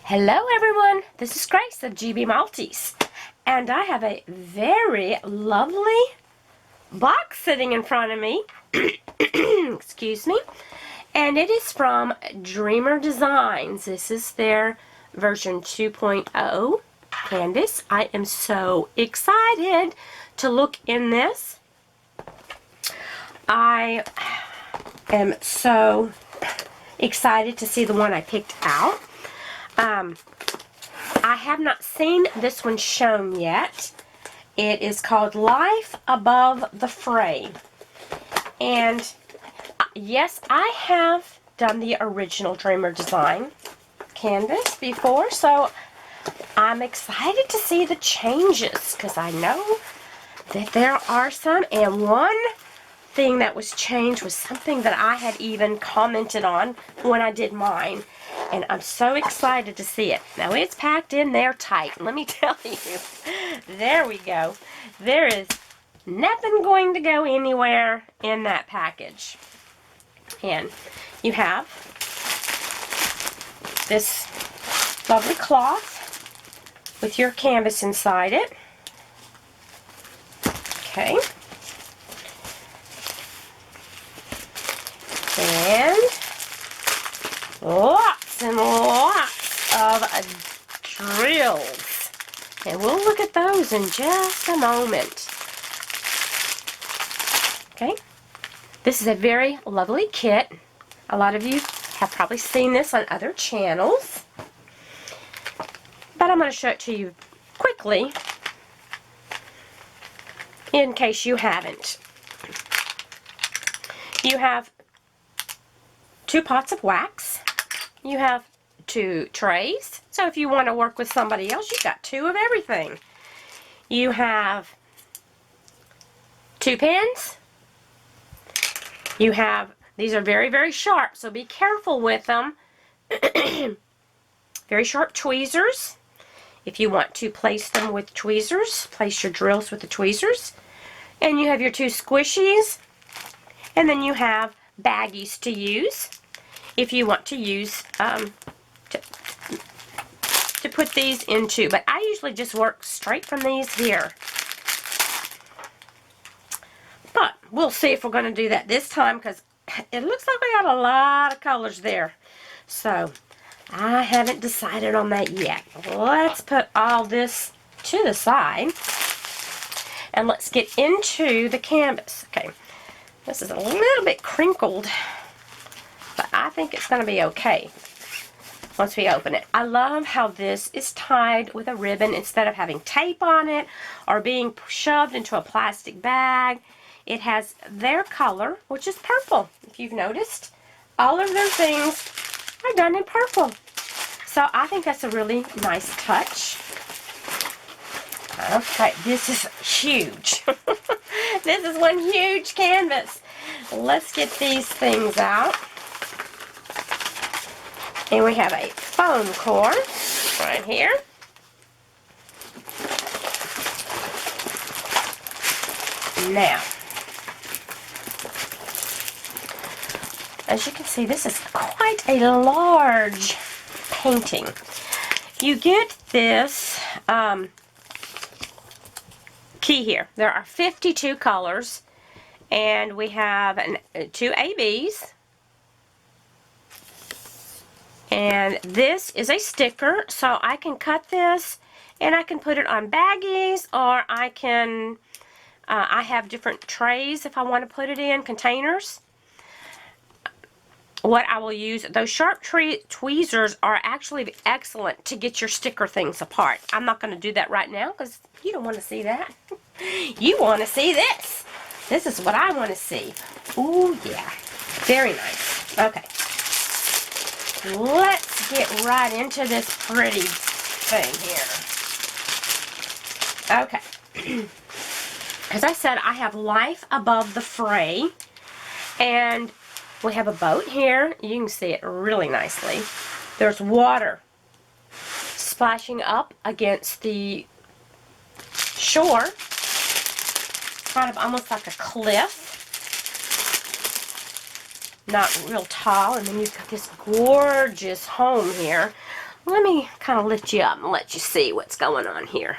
Hello everyone, this is Grace of GB Maltese, and I have a very lovely box sitting in front of me, excuse me, and it is from Dreamer Designs. This is their version 2.0 canvas. I am so excited to look in this. I am so excited to see the one I picked out. I have not seen this one shown yet. It is called Life Above the Fray. And yes, I have done the original Dreamer Design canvas before, so I'm excited to see the changes because I know that there are some, and one thing that was changed was something that I had even commented on when I did mine, and I'm so excited to see it. Now it's packed in there tight. Let me tell you, there we go. There is nothing going to go anywhere in that package. And you have this lovely cloth with your canvas inside it. Okay. And lots and lots of drills. And we'll look at those in just a moment. Okay. This is a very lovely kit. A lot of you have probably seen this on other channels. But I'm going to show it to you quickly in case you haven't. You have 2 pots of wax. You have 2 trays. So if you want to work with somebody else, you've got 2 of everything. You have 2 pens. You have, these are very, very sharp, so be careful with them. Very sharp tweezers. If you want to place them with tweezers, place your drills with the tweezers. And you have your 2 squishies. And then you have baggies to use if you want to use to put these into, but I usually just work straight from these here. But we'll see if we're going to do that this time, because it looks like we got a lot of colors there. So I haven't decided on that yet. Let's put all this to the side and let's get into the canvas. Okay. This is a little bit crinkled, but I think it's going to be okay once we open it. I love how this is tied with a ribbon instead of having tape on it or being shoved into a plastic bag. It has their color, which is purple. If you've noticed, all of their things are done in purple. So I think that's a really nice touch. Okay, this is huge. This is one huge canvas. Let's get these things out. And we have a foam core right here. Now, as you can see, this is quite a large painting. You get this key here. There are 52 colors, and we have 2 ABs, and this is a sticker, so I can cut this and I can put it on baggies, or I can I have different trays if I want to put it in containers. What I will use, those sharp tweezers are actually excellent to get your sticker things apart. I'm not going to do that right now because you don't want to see that. You want to see this. This is what I want to see. Ooh, yeah. Very nice. Okay. Let's get right into this pretty thing here. Okay. As I said, I have Life Above the Fray. And we have a boat here. You can see it really nicely. There's water splashing up against the shore. Kind of almost like a cliff. Not real tall. And then you've got this gorgeous home here. let me kind of lift you up and let you see what's going on here.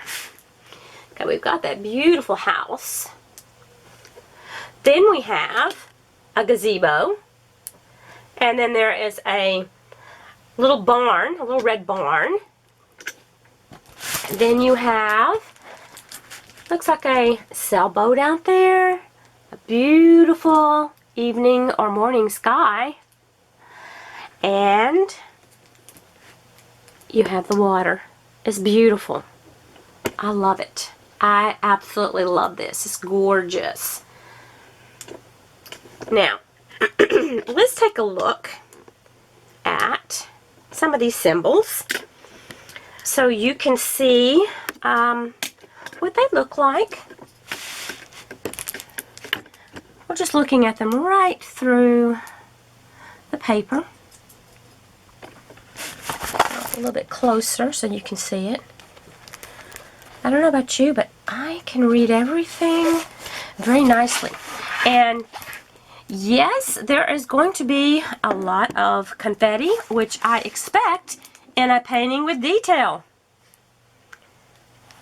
Okay, we've got that beautiful house. Then we have a gazebo. And then there is a little barn, a little red barn. And then you have, looks like a sailboat out there. A beautiful evening or morning sky. And you have the water. It's beautiful. I love it. I absolutely love this. It's gorgeous. Now, let's take a look at some of these symbols so you can see what they look like. We're just looking at them right through the paper. A little bit closer so you can see it. I don't know about you, but I can read everything very nicely. And yes, there is going to be a lot of confetti, which I expect in a painting with detail.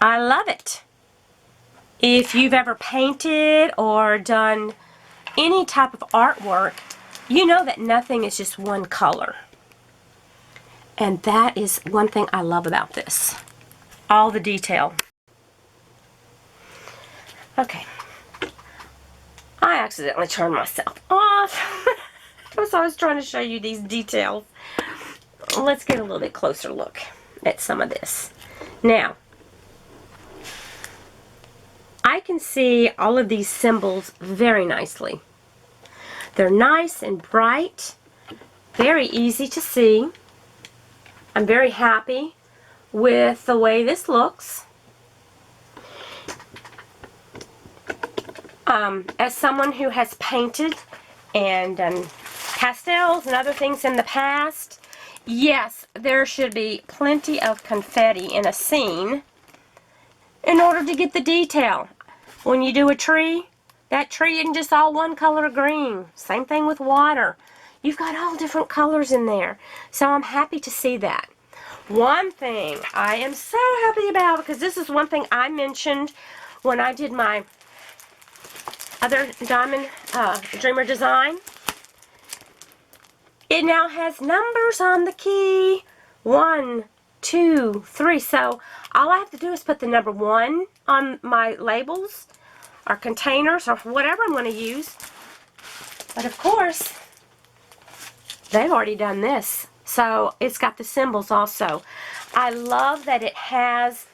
I love it. If you've ever painted or done any type of artwork, you know that nothing is just one color. And that is one thing I love about this. All the detail. Okay. I accidentally turned myself off. So I was trying to show you these details. Let's get a little bit closer look at some of this. Now, I can see all of these symbols very nicely. They're nice and bright, very easy to see. I'm very happy with the way this looks. As someone who has painted and done pastels and other things in the past, yes, there should be plenty of confetti in a scene in order to get the detail. When you do a tree, that tree isn't just all one color green. Same thing with water. You've got all different colors in there. So I'm happy to see that. One thing I am so happy about, because this is one thing I mentioned when I did my other diamond dreamer design. It now has numbers on the key. 1, 2, 3. So all I have to do is put the number 1 on my labels or containers or whatever I'm going to use. But of course, they've already done this. So it's got the symbols also. I love that it has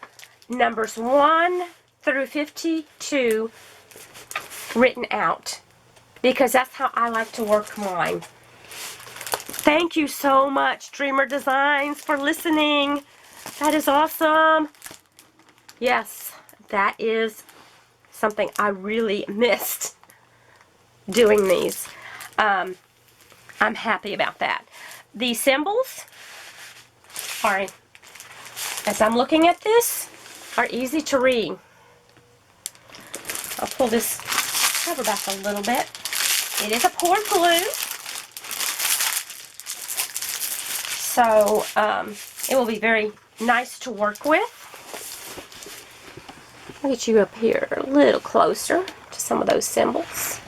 numbers 1 through 52 written out, because that's how I like to work mine. Thank you so much, Dreamer Designs, for listening. That is awesome. Yes, that is something I really missed doing these. I'm happy about that. The symbols are, as I'm looking at this, are easy to read. I'll pull this cover back a little bit. It is a poured glue, so it will be very nice to work with. I'll get you up here a little closer to some of those symbols.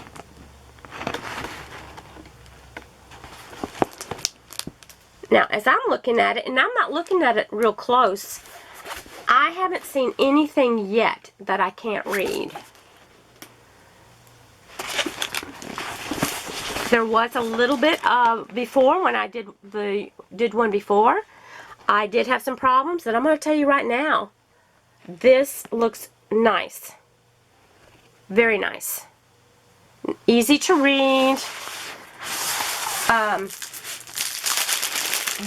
Now, as I'm looking at it, and I'm not looking at it real close, I haven't seen anything yet that I can't read. There was a little bit before when I did one before. I did have some problems, and I'm going to tell you right now, this looks nice. Very nice. Easy to read.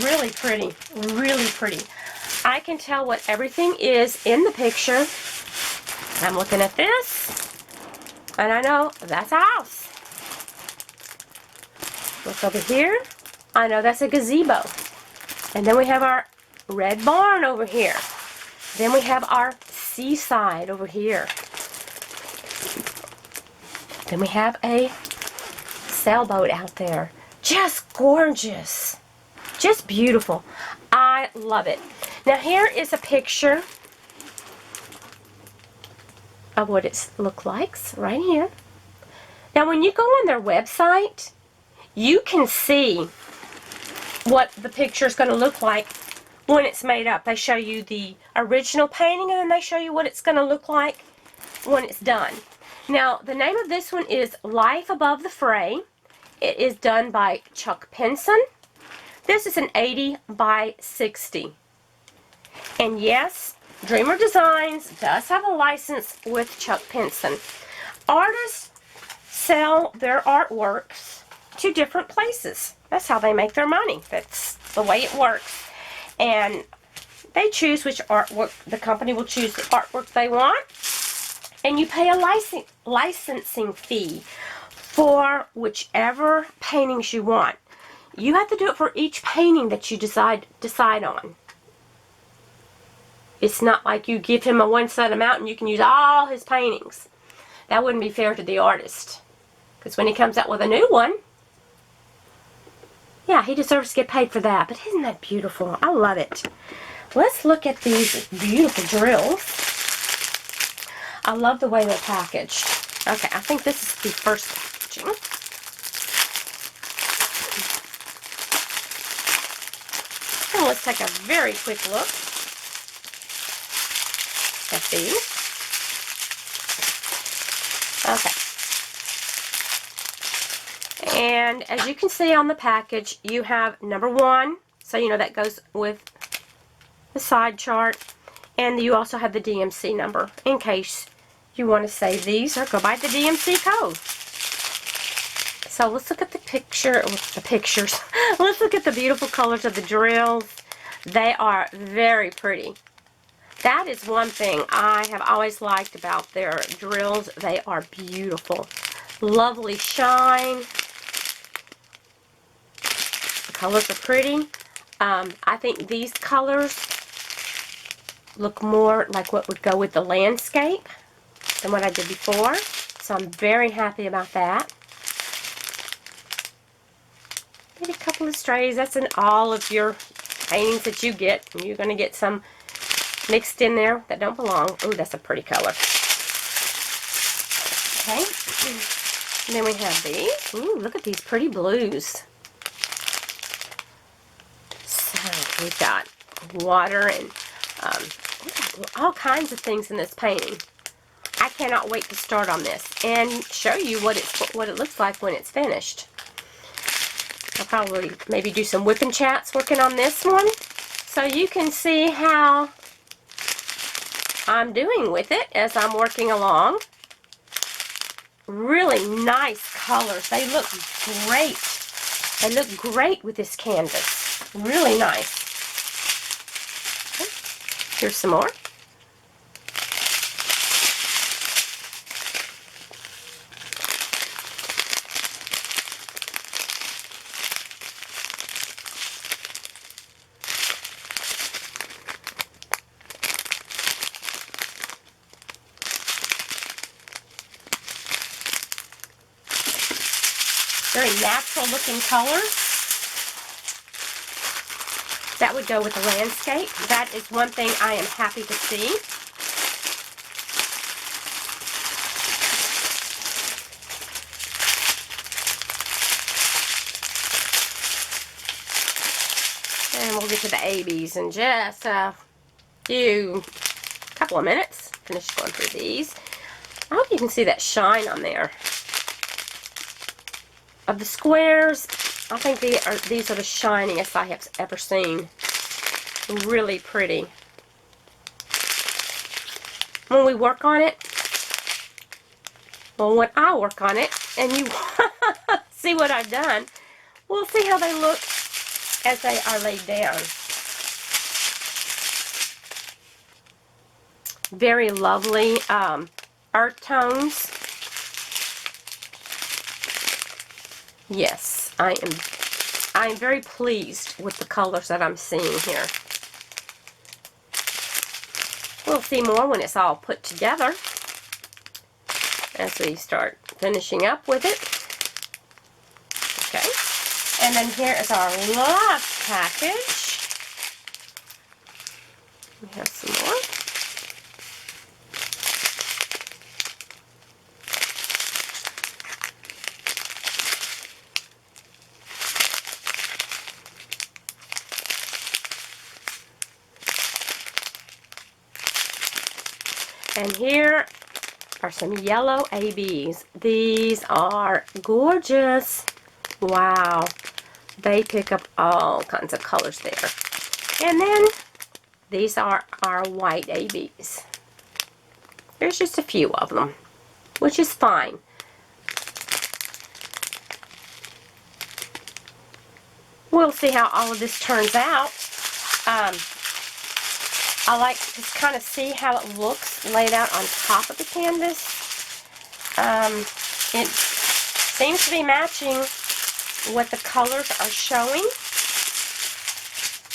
Really pretty. Really pretty. I can tell what everything is in the picture. I'm looking at this, and I know that's a house. Look over here. I know that's a gazebo. And then we have our red barn over here. Then we have our seaside over here. Then we have a sailboat out there. Just gorgeous. Just beautiful. I love it. Now here is a picture of what it looks like right here. Now when you go on their website, you can see what the picture is going to look like when it's made up. They show you the original painting, and then they show you what it's going to look like when it's done. Now, the name of this one is Life Above the Fray. It is done by Chuck Pinson. This is an 80 by 60. And yes, Dreamer Designs does have a license with Chuck Pinson. Artists sell their artworks to different places. That's how they make their money. That's the way it works. And they choose which artwork, the company will choose the artwork they want. And you pay a licensing fee for whichever paintings you want. You have to do it for each painting that you decide on. It's not like you give him a one-set amount and you can use all his paintings. That wouldn't be fair to the artist. Because when he comes out with a new one, yeah, he deserves to get paid for that. But isn't that beautiful? I love it. Let's look at these beautiful drills. I love the way they're packaged. Okay, I think this is the first packaging. And let's take a very quick look at these. Okay. And as you can see on the package, you have number 1, so you know that goes with the side chart, and you also have the DMC number in case you want to save these or go by the DMC code. So let's look at the pictures. Let's look at the beautiful colors of the drills. They are very pretty. That is one thing I have always liked about their drills. They are beautiful. Lovely shine. Colors are pretty. I think these colors look more like what would go with the landscape than what I did before. So I'm very happy about that. Maybe a couple of strays. That's in all of your paintings that you get. And you're going to get some mixed in there that don't belong. Ooh, that's a pretty color. Okay. And then we have these. Ooh, look at these pretty blues. We've got water and we've got all kinds of things in this painting. I cannot wait to start on this and show you what it looks like when it's finished. I'll probably maybe do some whipping chats working on this one so you can see how I'm doing with it as I'm working along. Really nice colors. They look great. They look great with this canvas. Really nice. Here's some more. Very natural looking colors. That would go with the landscape. That is one thing I am happy to see. And we'll get to the ABs in just a couple of minutes. Finish going through these. I hope you can see that shine on there. Of the squares, I think these are the shiniest I have ever seen. Really pretty. When we work on it, well, when I work on it, and you see what I've done, we'll see how they look as they are laid down. Very lovely earth tones. Yes, I am very pleased with the colors that I'm seeing here. We'll see more when it's all put together as we start finishing up with it. Okay, and then here is our last package. We have some more. And here are some yellow ABs. These are gorgeous. Wow. They pick up all kinds of colors there. And then these are our white ABs. There's just a few of them, which is fine. We'll see how all of this turns out. I like to kind of see how it looks laid out on top of the canvas. It seems to be matching what the colors are showing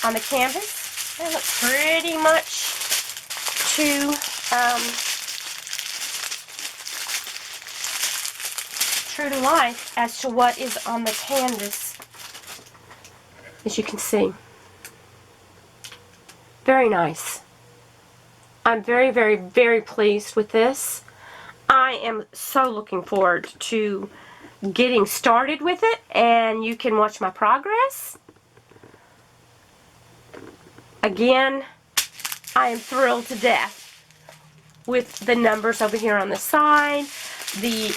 on the canvas. They look pretty much true to life as to what is on the canvas, as you can see. Very nice. I'm very, very, very pleased with this. I am so looking forward to getting started with it, and you can watch my progress. Again, I am thrilled to death with the numbers over here on the side, the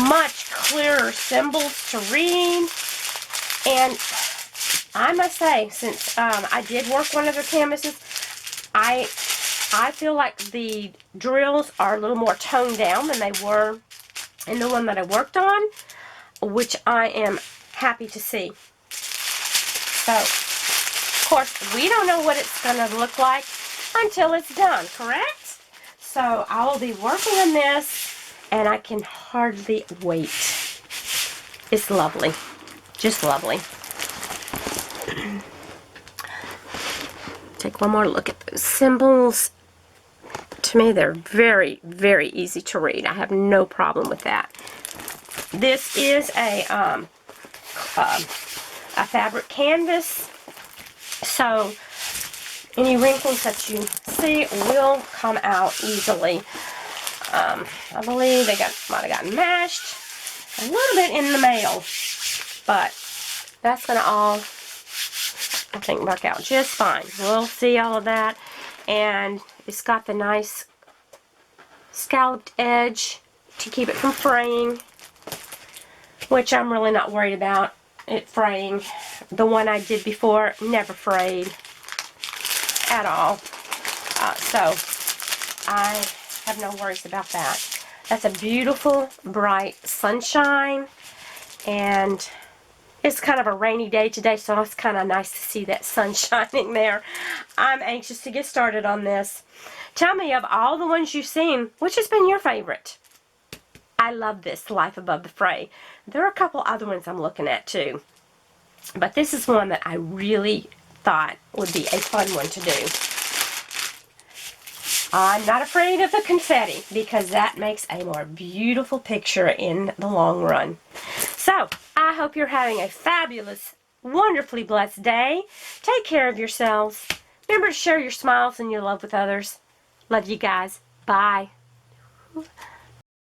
much clearer symbols to read, and I must say, since I did work one of the canvases, I feel like the drills are a little more toned down than they were in the one that I worked on, which I am happy to see. So, of course, we don't know what it's going to look like until it's done, correct? So, I will be working on this, and I can hardly wait. It's lovely. Just lovely. Take one more look at those symbols. To me, they're very, very easy to read. I have no problem with that. This is a fabric canvas, so any wrinkles that you see will come out easily. I believe they might have gotten mashed a little bit in the mail, but that's going to all, I think, work out just fine. We'll see all of that. And it's got the nice scalloped edge to keep it from fraying, which I'm really not worried about it fraying. The one I did before never frayed at all. So I have no worries about that. That's a beautiful, bright sunshine, and it's kind of a rainy day today, so it's kind of nice to see that sun shining there. I'm anxious to get started on this. Tell me, of all the ones you've seen, which has been your favorite? I love this, Life Above the Fray. There are a couple other ones I'm looking at too, but this is one that I really thought would be a fun one to do. I'm not afraid of the confetti because that makes a more beautiful picture in the long run. So, I hope you're having a fabulous, wonderfully blessed day. Take care of yourselves. Remember to share your smiles and your love with others. Love you guys. Bye.